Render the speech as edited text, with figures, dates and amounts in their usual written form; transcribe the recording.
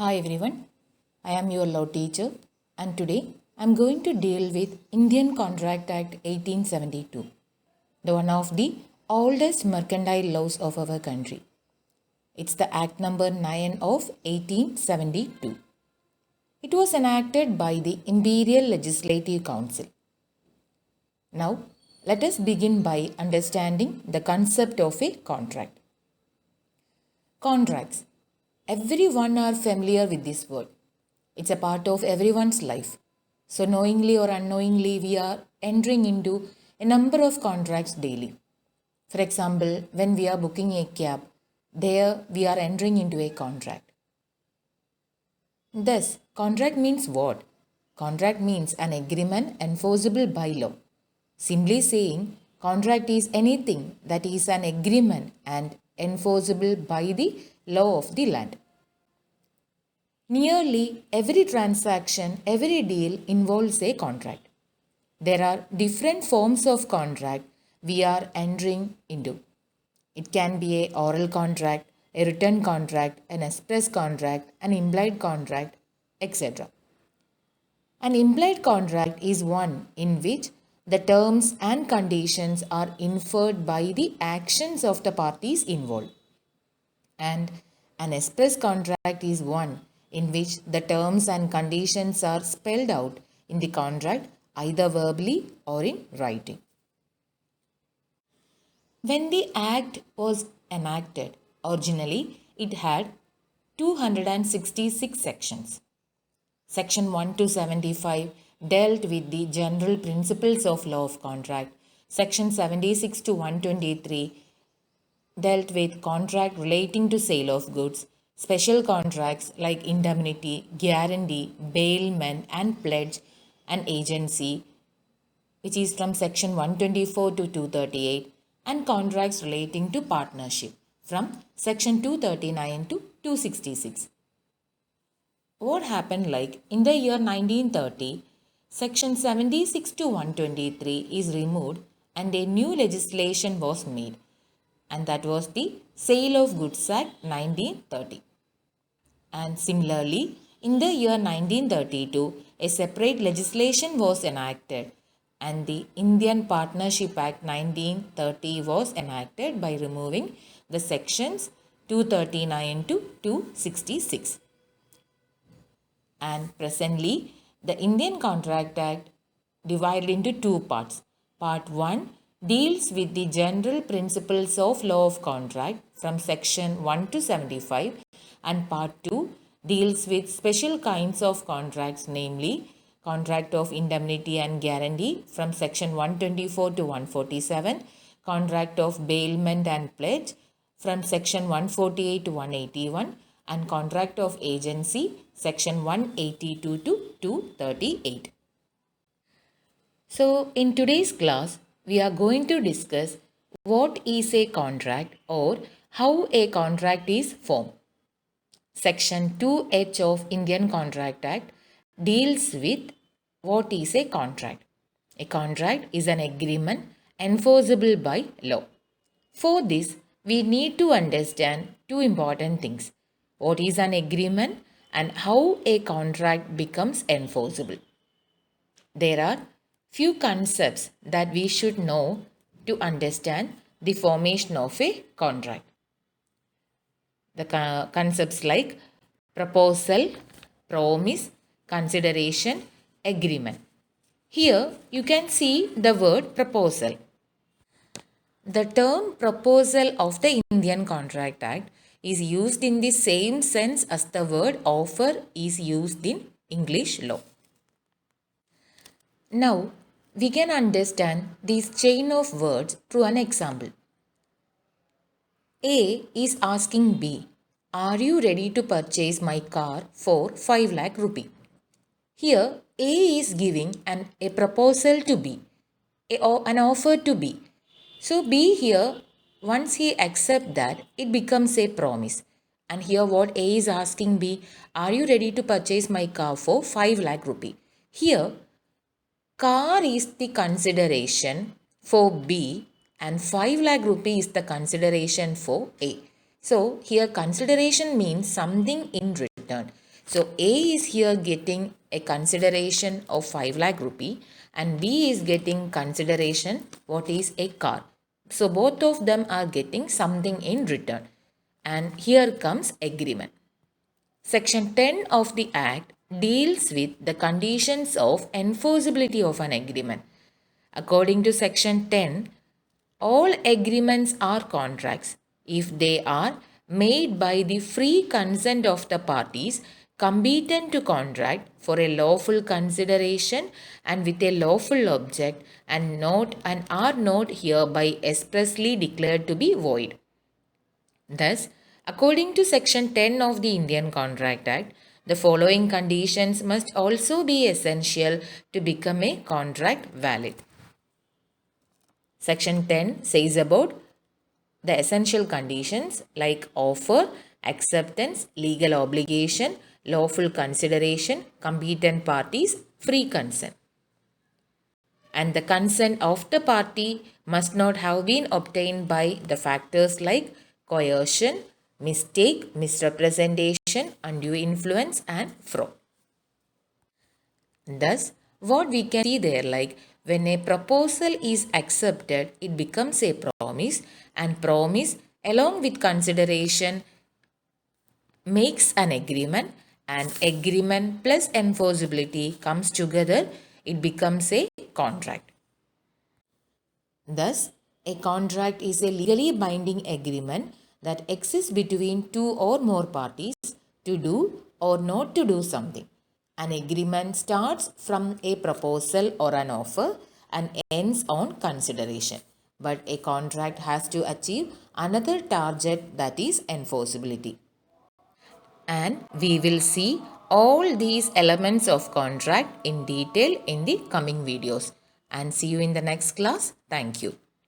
Hi everyone, I am your law teacher and today I am going to deal with Indian Contract Act 1872, the one of the oldest mercantile laws of our country. It's the Act number 9 of 1872. It was enacted by the Imperial Legislative Council. Now, let us begin by understanding the concept of a contract. Contracts. Everyone are familiar with this word. It's a part of everyone's life. So knowingly or unknowingly, we are entering into a number of contracts daily. For example, when we are booking a cab, there we are entering into a contract. Thus, contract means what? Contract means an agreement enforceable by law. Simply saying, contract is anything that is an agreement and enforceable by the law of the land. Nearly every transaction, every deal involves a contract. There are different forms of contract we are entering into. It can be an oral contract, a written contract, an express contract, an implied contract, etc. An implied contract is one in which the terms and conditions are inferred by the actions of the parties involved. And an express contract is one in which the terms and conditions are spelled out in the contract either verbally or in writing. When the Act was enacted, originally it had 266 sections. Section 1 to 75 dealt with the general principles of law of contract. Section 76 to 123 dealt with contract relating to sale of goods. Special contracts like indemnity, guarantee, bailment and pledge and agency, which is from section 124 to 238, and contracts relating to partnership from section 239 to 266. What happened like in the year 1930, section 76 to 123 is removed and a new legislation was made, and that was the Sale of Goods Act 1930. And similarly, in the year 1932, a separate legislation was enacted and the Indian Partnership Act 1930 was enacted by removing the sections 239 to 266. And presently, the Indian Contract Act divided into two parts. Part 1 deals with the general principles of law of contract from section 1 to 75, and part 2 deals with special kinds of contracts, namely contract of indemnity and guarantee from section 124 to 147, contract of bailment and pledge from section 148 to 181, and contract of agency section 182 to 238. So in today's class, we are going to discuss what is a contract or how a contract is formed. Section 2H of Indian Contract Act deals with what is a contract. A contract is an agreement enforceable by law. For this, we need to understand two important things. What is an agreement and how a contract becomes enforceable. There are few concepts that we should know to understand the formation of a contract. The concepts like proposal, promise, consideration, agreement. Here you can see the word proposal. The term proposal of the Indian Contract Act is used in the same sense as the word offer is used in English law. Now, we can understand this chain of words through an example. A is asking B, "Are you ready to purchase my car for 5 lakh rupee?" Here, A is giving a proposal to B, an offer to B. So, B here, once he accepts that, it becomes a promise. And here what A is asking B, "Are you ready to purchase my car for 5 lakh rupee?" Here, car is the consideration for B and 5 lakh rupee is the consideration for A. So here consideration means something in return. So A is here getting a consideration of 5 lakh rupee and B is getting consideration what is a car. So both of them are getting something in return. And here comes agreement. Section 10 of the Act deals with the conditions of enforceability of an agreement. According to Section 10, all agreements are contracts if they are made by the free consent of the parties competent to contract for a lawful consideration and with a lawful object and are not hereby expressly declared to be void. Thus, according to Section 10 of the Indian Contract Act, the following conditions must also be essential to become a contract valid. Section 10 says about the essential conditions like offer, acceptance, legal obligation, lawful consideration, competent parties, free consent. And the consent of the party must not have been obtained by the factors like coercion, mistake, misrepresentation, undue influence and fraud. Thus, what we can see there, like when a proposal is accepted, it becomes a promise, and promise along with consideration makes an agreement, and agreement plus enforceability comes together, it becomes a contract. Thus, a contract is a legally binding agreement that exists between two or more parties to do or not to do something. An agreement starts from a proposal or an offer and ends on consideration. But a contract has to achieve another target, that is enforceability. And we will see all these elements of contract in detail in the coming videos. And see you in the next class. Thank you.